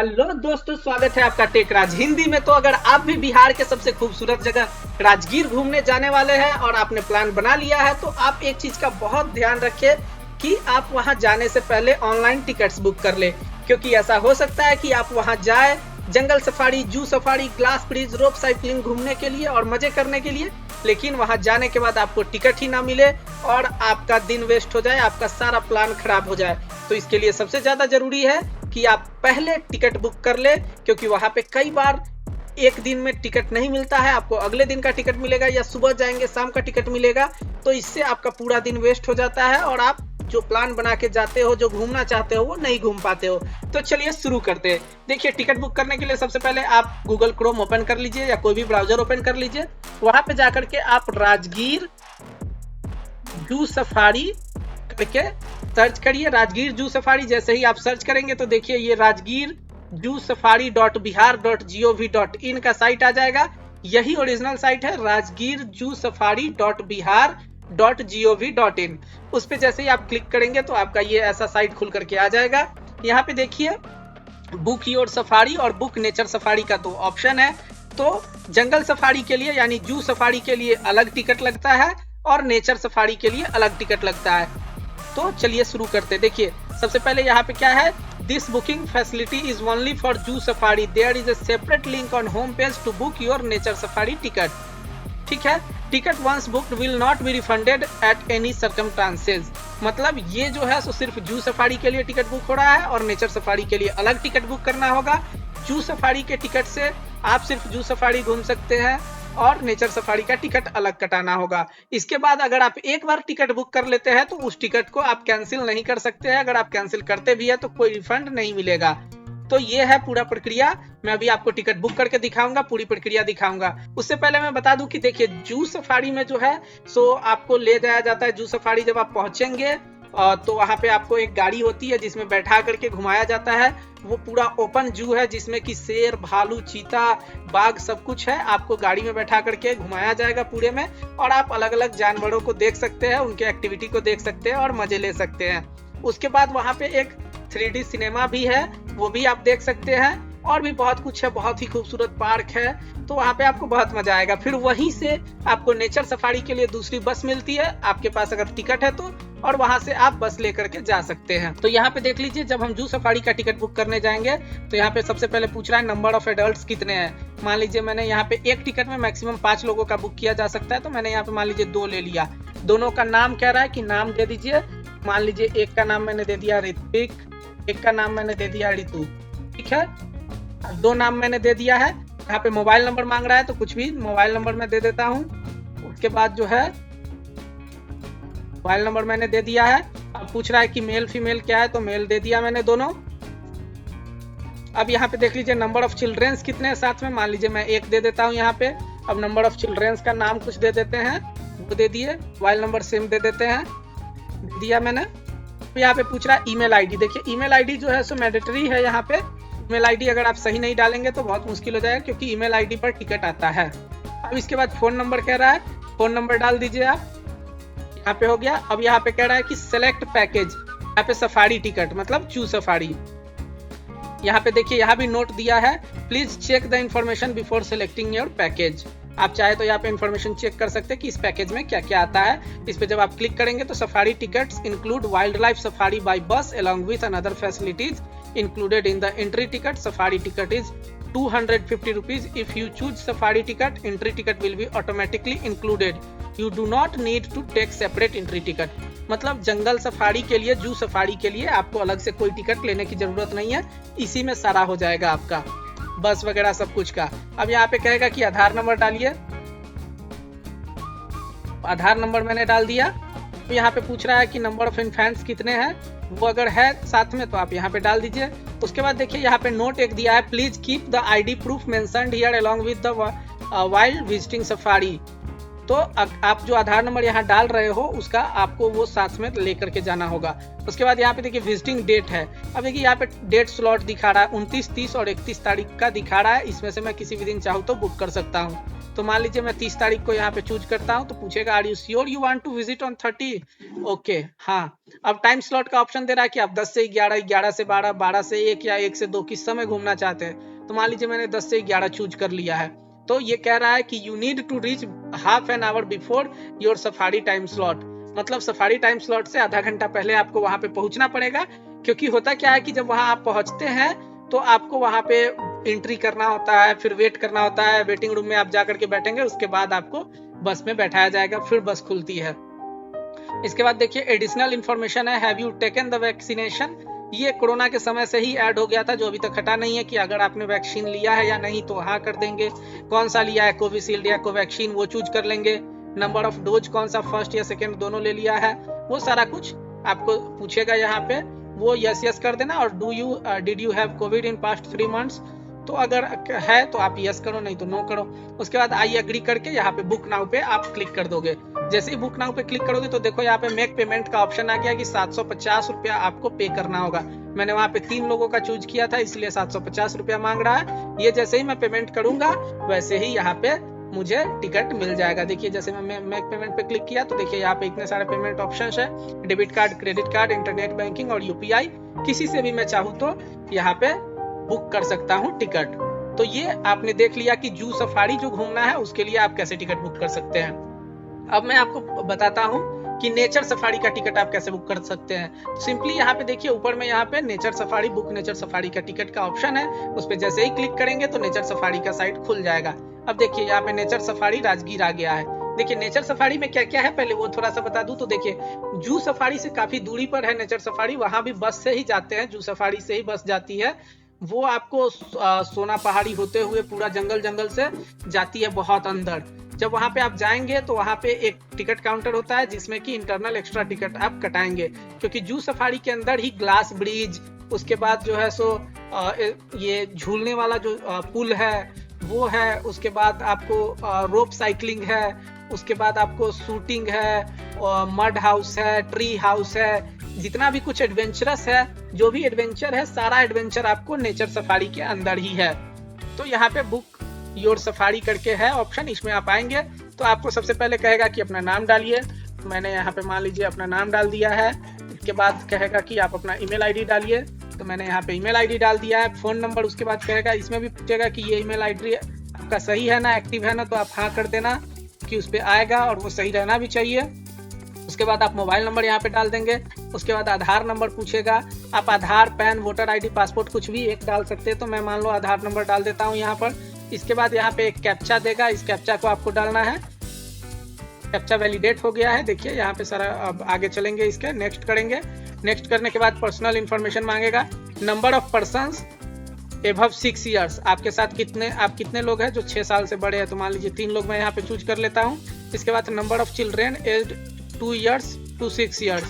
Hello दोस्तों, स्वागत है आपका टेकराज हिंदी में। तो अगर आप भी बिहार के सबसे खूबसूरत जगह राजगीर घूमने जाने वाले हैं और आपने प्लान बना लिया है, तो आप एक चीज का बहुत ध्यान रखें कि आप वहां जाने से पहले ऑनलाइन टिकट्स बुक कर ले, क्योंकि ऐसा हो सकता है कि आप वहां जाए जंगल safari, zoo safari, glass bridge, rope cycling घूमने के लिए और मजे करने के लिए, लेकिन वहां जाने के बाद आपको टिकट ही ना मिले और आपका दिन वेस्ट हो जाए, आपका सारा प्लान खराब हो जाए। तो इसके लिए सबसे ज्यादा जरूरी है कि आप पहले टिकट बुक कर ले, क्योंकि वहां पे कई बार एक दिन में टिकट नहीं मिलता है, आपको अगले दिन का टिकट मिलेगा या सुबह जाएंगे शाम का टिकट मिलेगा। तो इससे आपका पूरा दिन वेस्ट हो जाता है और आप जो प्लान बना के जाते हो, जो घूमना चाहते हो, वो नहीं घूम पाते हो। तो चलिए शुरू करते हैं। देखिए, टिकट बुक करने के लिए सबसे पहले आप गूगल क्रोम ओपन कर लीजिए या कोई भी ब्राउजर ओपन कर लीजिए। वहां पे जाकर के आप राजगीर जू सफारी करके सर्च करिए। राजगीर जू सफारी जैसे ही आप सर्च करेंगे तो देखिए ये राजगीर जू सफारी .bihar.gov.in का साइट आ जाएगा। यही ओरिजिनल साइट है, राजगीर जू सफारी .bihar.gov.in। उस पे जैसे ही आप क्लिक करेंगे तो आपका ये ऐसा साइट खुल करके आ जाएगा। यहाँ पे देखिए बुक योर सफारी और बुक नेचर सफारी का तो ऑप्शन है। तो जंगल सफारी के लिए यानी जू सफारी के लिए अलग टिकट लगता है और नेचर सफारी के लिए अलग टिकट लगता है। तो चलिए शुरू करते। देखिए सबसे पहले यहाँ पे क्या है, this booking facility is only for zoo safari, there is a separate link on home page to book your nature safari ticket. ठीक है, ticket once booked will not be refunded at any circumstances. मतलब ये जो है सो सिर्फ zoo safari के लिए ticket book हो रहा है और नेचर सफारी के लिए अलग टिकट बुक करना होगा। जू सफारी के टिकट से आप सिर्फ जू सफारी घूम सकते हैं और नेचर सफारी का टिकट अलग कटाना होगा। इसके बाद अगर आप एक बार टिकट बुक कर लेते हैं तो उस टिकट को आप कैंसिल नहीं कर सकते हैं। अगर आप कैंसिल करते भी है तो कोई रिफंड नहीं मिलेगा। तो ये है पूरा प्रक्रिया। मैं अभी आपको टिकट बुक करके दिखाऊंगा, पूरी प्रक्रिया दिखाऊंगा। उससे पहले मैं बता दूं कि देखिए जू सफारी में जो है सो आपको ले जाया जाता है। जू सफारी जब आप पहुंचेंगे तो वहां पे आपको एक गाड़ी होती है जिसमें बैठा करके घुमाया जाता है। वो पूरा ओपन जू है जिसमें कि शेर, भालू, चीता, बाघ सब कुछ है। आपको गाड़ी में बैठा करके घुमाया जाएगा पूरे में और आप अलग अलग जानवरों को देख सकते हैं, उनके एक्टिविटी को देख सकते हैं और मजे ले सकते हैं। उसके बाद वहां पे एक 3D सिनेमा भी है, वो भी आप देख सकते हैं और भी बहुत कुछ है। बहुत ही खूबसूरत पार्क है, तो वहां पे आपको बहुत मजा आएगा। फिर वहीं से आपको नेचर सफारी के लिए दूसरी बस मिलती है, आपके पास अगर टिकट है तो, और वहां से आप बस लेकर के जा सकते हैं। तो यहाँ पे देख लीजिए, जब हम जू सफारी का टिकट बुक करने जाएंगे तो यहाँ पे सबसे पहले पूछ रहा है नंबर ऑफ एडल्ट्स कितने हैं। मान लीजिए मैंने यहाँ पे एक टिकट में मैक्सिमम 5 लोगों का बुक किया जा सकता है, तो मैंने यहाँ पे मान लीजिए 2 ले लिया। दोनों का नाम कह रहा है कि नाम दे दीजिए। मान लीजिए एक का नाम मैंने दे दिया ऋत्विक, एक का नाम मैंने दे दिया ऋतु। ठीक है, 2 नाम मैंने दे दिया है। यहाँ पे मोबाइल नंबर मांग रहा है तो कुछ भी मोबाइल नंबर मैं दे देता हूँ। उसके बाद जो है मोबाइल नंबर मैंने दे दिया है। अब पूछ रहा है कि मेल फीमेल क्या है, तो मेल दे दिया मैंने दोनों। अब यहाँ पे देख लीजिए नंबर ऑफ चिल्ड्रेंस कितने हैं साथ में। मान लीजिए मैं 1 दे देता हूँ यहाँ पे। अब नंबर ऑफ चिल्ड्रेंस का नाम कुछ दे देते हैं, वो दे दिए। मोबाइल नंबर सेम दे देते हैं, दे दिया मैंने। यहाँ पे पूछ रहा है ईमेल आईडी। देखिए ईमेल आईडी जो है सो मैंडेटरी है। यहाँ पे ईमेल आईडी अगर आप सही नहीं डालेंगे तो बहुत मुश्किल हो जाएगा, क्योंकि ईमेल आईडी पर टिकट आता है। अब इसके बाद फोन नंबर कह रहा है, फोन नंबर डाल दीजिए आप। यहाँ पे हो गया। अब यहाँ पे कह रहा है कि सेलेक्ट पैकेज, यहाँ पे सफारी टिकट मतलब जू सफारी। यहाँ पे देखिए यहाँ भी नोट दिया है, please check the information before selecting your package. आप चाहे तो यहाँ पे इंफॉर्मेशन चेक कर सकते हैं कि इस पैकेज में क्या क्या आता है। इस पे जब आप क्लिक करेंगे तो safari tickets include wildlife safari by bus along with another facilities included in the entry ticket. Safari ticket is 250 rupees. If you choose safari ticket, entry ticket will be automatically included. You do not need to take separate entry ticket. मतलब जंगल safari के लिए, zoo safari के लिए आपको अलग से कोई ticket लेने की जरूरत नहीं है, इसी में सारा हो जाएगा आपका, बस वगैरह सब कुछ का। अब यहाँ पे कहेगा कि आधार नंबर डालिए। आधार नंबर मैंने डाल दिया। तो यहाँ पे पूछ रहा है कि नंबर ऑफ इन्फेंट्स कितने हैं, वो अगर है साथ में तो आप यहाँ पे डाल दीजिए। उसके बाद देखिए यहाँ पे नोट एक दिया है, please keep the ID proof mentioned here along with the wild visiting safari. तो आप जो आधार नंबर यहाँ डाल रहे हो उसका आपको वो साथ में लेकर के जाना होगा। उसके बाद यहाँ पे देखिए विजिटिंग डेट है। अब देखिए यहाँ पे डेट स्लॉट दिखा रहा है 29, 30 और 31 तारीख का दिखा रहा है। इसमें से मैं किसी भी दिन चाहूँ तो बुक कर सकता हूँ। तो मान लीजिए मैं 30 तारीख को यहाँ पे चूज करता हूँ, तो पूछेगा are you sure you want to visit on 30? Okay हाँ। अब टाइम स्लॉट का ऑप्शन दे रहा है कि आप 10 से 11, 11 से 12, 12 से 1 या 1 से 2 किस समय घूमना चाहते हैं। तो मान लीजिए मैंने 10 से 11 चूज कर लिया है। तो ये कह रहा है कि you need to reach half an hour before your safari time slot, मतलब सफारी टाइम स्लॉट से आधा घंटा पहले आपको वहां पे पहुंचना पड़ेगा। क्योंकि होता क्या है कि जब वहां आप पहुंचते हैं तो आपको वहां पे एंट्री करना होता है, फिर वेट करना होता है, वेटिंग रूम में आप जाकर के बैठेंगे, उसके बाद आपको बस में बैठाया जाएगा, फिर बस खुलती है। इसके बाद देखिए एडिशनल इन्फॉर्मेशन है, have you taken the vaccination. ये कोरोना के समय से ही ऐड हो गया था, जो अभी तक हटा नहीं है कि अगर आपने वैक्सीन लिया है या नहीं तो हाँ कर देंगे। कौन सा लिया है, कोविशील्ड या कोवैक्सीन, वो चूज कर लेंगे। नंबर ऑफ डोज कौन सा, फर्स्ट या सेकेंड दोनों ले लिया है, वो सारा कुछ आपको पूछेगा यहाँ पे, वो यस यस कर देना। और did you have Covid in past 3 months, तो अगर है तो आप यस करो, नहीं तो नो करो। उसके बाद आई एग्री करके यहाँ पे बुक नाउ पे आप क्लिक कर दोगे। जैसे ही बुक नाउ पे क्लिक करोगे तो देखो यहाँ पे मेक पेमेंट का ऑप्शन आ गया कि 750 रुपया आपको पे करना होगा। मैंने वहाँ पे 3 लोगों का चूज किया था, इसलिए 750 रुपया मांग रहा है। ये जैसे ही मैं पेमेंट करूंगा वैसे ही यहाँ पे मुझे टिकट मिल जाएगा। देखिए जैसे मैं मेक पेमेंट पे क्लिक किया तो देखिए यहाँ पे इतने सारे पेमेंट ऑप्शंस है, debit card, credit card, internet banking और यूपीआई। किसी से भी मैं चाहूँ तो यहाँ पे बुक कर सकता हूँ टिकट। तो ये आपने देख लिया कि जू सफारी जो घूमना है उसके लिए आप कैसे टिकट बुक कर सकते हैं। अब मैं आपको बताता हूँ कि नेचर सफारी का टिकट आप कैसे बुक कर सकते हैं। तो सिंपली यहाँ पे देखिए ऊपर में यहाँ पे nature safari, book nature safari का टिकट का ऑप्शन है, उस पर जैसे ही क्लिक करेंगे तो नेचर सफारी का साइट खुल जाएगा। अब देखिए यहाँ पे नेचर सफारी राजगीर आ गया है। देखिए नेचर सफारी में क्या क्या है पहले वो थोड़ा सा बता दूं तो देखिए जू सफारी से काफी दूरी पर है नेचर सफारी, वहां भी बस से ही जाते हैं, जू सफारी से ही बस जाती है। वो आपको सोना पहाड़ी होते हुए पूरा जंगल से जाती है बहुत अंदर। जब वहां पे आप जाएंगे तो वहां पे एक टिकट काउंटर होता है जिसमें कि इंटरनल एक्स्ट्रा टिकट आप कटाएंगे, क्योंकि जू सफारी के अंदर ही ग्लास ब्रिज, उसके बाद जो है सो ये झूलने वाला जो पुल है वो है, उसके बाद आपको रोप साइकिलिंग है, उसके बाद आपको शूटिंग है, मड हाउस है, ट्री हाउस है, जितना भी कुछ एडवेंचरस है, जो भी एडवेंचर है सारा एडवेंचर आपको नेचर सफारी के अंदर ही है। तो यहाँ पे बुक योर सफारी करके है ऑप्शन, इसमें आप आएंगे तो आपको सबसे पहले कहेगा कि अपना नाम डालिए। मैंने यहाँ पे मान लीजिए अपना नाम डाल दिया है। इसके बाद कहेगा कि आप अपना ईमेल आईडी डालिए, तो मैंने यहाँ पे ईमेल आईडी डाल दिया है। फोन नंबर उसके बाद कहेगा, इसमें भी पूछेगा कि ये ईमेल आईडी आपका सही है ना, एक्टिव है ना, तो आप हाँ कर देना कि उस पर आएगा और वो सही रहना भी चाहिए। उसके बाद आप मोबाइल नंबर यहाँ पे डाल देंगे। उसके बाद आधार नंबर पूछेगा, आप आधार, पैन, वोटर आईडी, पासपोर्ट कुछ भी एक डाल सकते हैं, तो मैं मान लो आधार नंबर डाल देता हूँ यहाँ पर। इसके बाद यहाँ पे एक कैप्चा देगा, इस कैप्चा को आपको डालना है। कैप्चा वैलिडेट हो गया है, देखिए यहाँ पे सारा। अब आगे चलेंगे, इसके नेक्स्ट करेंगे। नेक्स्ट करने के बाद पर्सनल इन्फॉर्मेशन मांगेगा। Number of persons above 6 years, आपके साथ आप कितने लोग हैं जो 6 साल से बड़े हैं, तो मान लीजिए 3 लोग मैं यहाँ पे चूज कर लेता हूँ। इसके बाद number of children age 2 years to 6 years,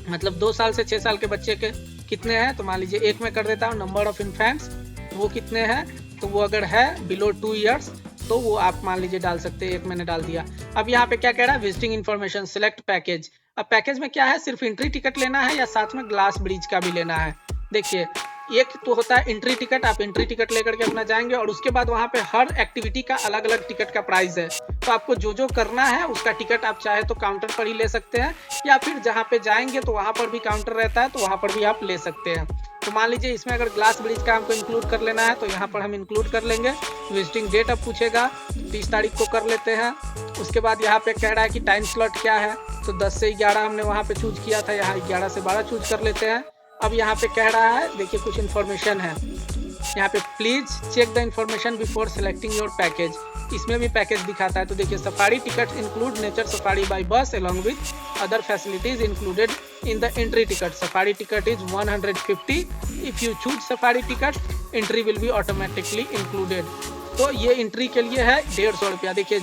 मतलब 2 साल से 6 साल के बच्चे के कितने हैं, तो मान लीजिए 1 में कर देता हूँ। नंबर ऑफ इन्फेंट्स वो कितने हैं, तो वो अगर है बिलो 2 years तो वो आप मान लीजिए डाल सकते हैं, 1 मैंने डाल दिया। अब यहाँ पे क्या कह रहा है, विजिटिंग इन्फॉर्मेशन, सिलेक्ट पैकेज। अब पैकेज में क्या है, सिर्फ एंट्री टिकट लेना है या साथ में ग्लास ब्रिज का भी लेना है। देखिए एक तो होता है एंट्री टिकट, आप एंट्री टिकट लेकर के अपना जाएंगे और उसके बाद वहाँ पे हर एक्टिविटी का अलग अलग टिकट का प्राइस है, तो आपको जो करना है उसका टिकट आप चाहे तो काउंटर पर ही ले सकते हैं, या फिर जहाँ पे जाएंगे तो वहाँ पर भी काउंटर रहता है तो वहाँ पर भी आप ले सकते हैं। तो मान लीजिए इसमें अगर ग्लास ब्रिज का हमको इंक्लूड कर लेना है तो यहाँ पर हम इंक्लूड कर लेंगे। विजिटिंग डेट अब पूछेगा, 30 तारीख को कर लेते हैं। उसके बाद यहाँ पे कह रहा है कि टाइम स्लॉट क्या है, तो 10 से 11 हमने वहाँ पे चूज किया था, यहाँ 11 से 12 चूज कर लेते हैं। अब यहाँ पे कह रहा है, देखिए कुछ इन्फॉर्मेशन है यहाँ पे, please check the information before selecting your package. इसमें भी पैकेज दिखाता है, तो देखिए safari ticket include nature safari by bus along with other facilities included in the entry ticket. Safari ticket is 150। If you choose safari ticket entry will be automatically included. तो ये entry के लिए है 150 रुपया। देखिए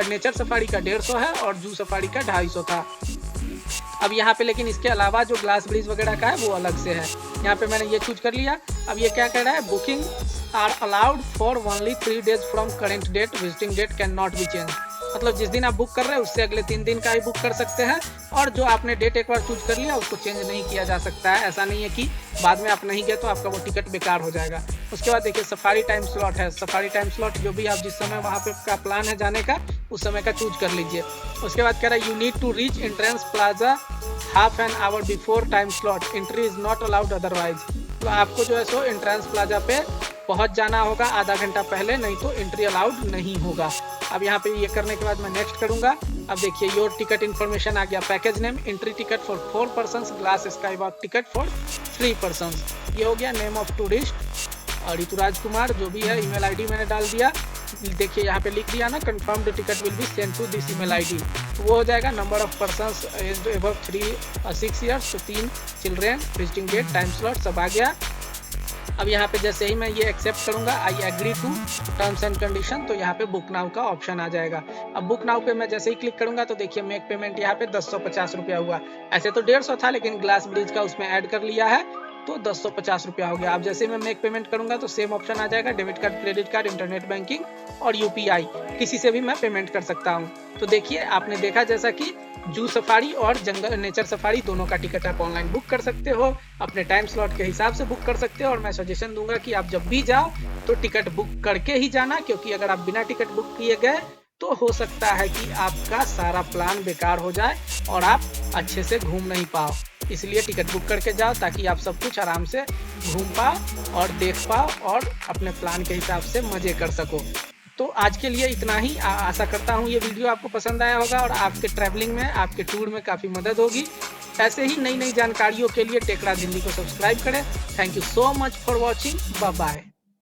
नेचर सफारी का 150 है और जू सफारी का 250 था। अब यहाँ पे लेकिन इसके अलावा जो ग्लास ब्रिज वगैरह का है वो अलग से है। यहाँ पे मैंने ये चूज कर लिया। अब ये क्या कह रहा है, booking are allowed for only 3 days from current date, visiting date can not be change. मतलब जिस दिन आप बुक कर रहे हैं उससे अगले 3 दिन का ही बुक कर सकते हैं, और जो आपने डेट एक बार चूज कर लिया उसको चेंज नहीं किया जा सकता है। ऐसा नहीं है कि बाद में आप नहीं गए तो आपका वो टिकट बेकार हो जाएगा। उसके बाद देखिए सफारी टाइम स्लॉट है। सफारी टाइम स्लॉट जो भी आप जिस समय वहाँ पे का प्लान है जाने का, उस समय का चूज कर लीजिए। उसके बाद कह रहा है you need to reach entrance plaza half an hour before time slot, entry is not allowed otherwise. तो आपको जो है सो एंट्रेंस प्लाजा पे पहुंच जाना होगा आधा घंटा पहले, नहीं तो एंट्री अलाउड नहीं होगा। अब यहाँ पे ये करने के बाद मैं नेक्स्ट करूंगा। अब देखिए योर टिकट इन्फॉर्मेशन आ गया, package name, entry ticket for 4 persons, glass sky walk ticket for 3 persons. ये हो गया नेम ऑफ टूरिस्ट और ऋतुराज कुमार जो भी है, ईमेल आईडी मैंने डाल दिया। देखिए यहाँ पे लिख दिया ना, confirmed ticket will be send to this email ID, तो वो हो जाएगा। Number of persons age above 6 years, तो 3 children, visiting date, time slot सब आ गया। अब यहाँ पे जैसे ही मैं ये एक्सेप्ट करूंगा, I agree to terms and condition, तो यहाँ पे बुक नाउ का ऑप्शन आ जाएगा। अब बुक नाउ पे मैं जैसे ही क्लिक करूंगा तो देखिए मेक पेमेंट यहाँ पे 1050 रुपया हुआ। ऐसे तो 150 था, लेकिन ग्लास ब्रिज का उसमें ऐड कर लिया है तो 1050 रुपया हो गया। अब जैसे मैं मेक पेमेंट करूंगा तो सेम ऑप्शन आ जाएगा, debit card, credit card, internet banking और यूपीआई, किसी से भी मैं पेमेंट कर सकता हूँ। तो देखिए आपने देखा जैसा कि जू सफारी और जंगल नेचर सफारी दोनों का टिकट आप ऑनलाइन बुक कर सकते हो, अपने टाइम स्लॉट के हिसाब से बुक कर सकते हो। और मैं सजेशन दूंगा कि आप जब भी जाओ तो टिकट बुक करके ही जाना, क्योंकि अगर आप बिना टिकट बुक किए गए तो हो सकता है कि आपका सारा प्लान बेकार हो जाए और आप अच्छे से घूम नहीं पाओ। इसलिए टिकट बुक करके जाओ ताकि आप सब कुछ आराम से घूम पाओ और देख पाओ और अपने प्लान के हिसाब से मजे कर सको। तो आज के लिए इतना ही। आशा करता हूँ ये वीडियो आपको पसंद आया होगा और आपके ट्रैवलिंग में, आपके टूर में काफ़ी मदद होगी। ऐसे ही नई नई जानकारियों के लिए टेकराज हिंदी को सब्सक्राइब करें। Thank you so much for watching. Bye bye.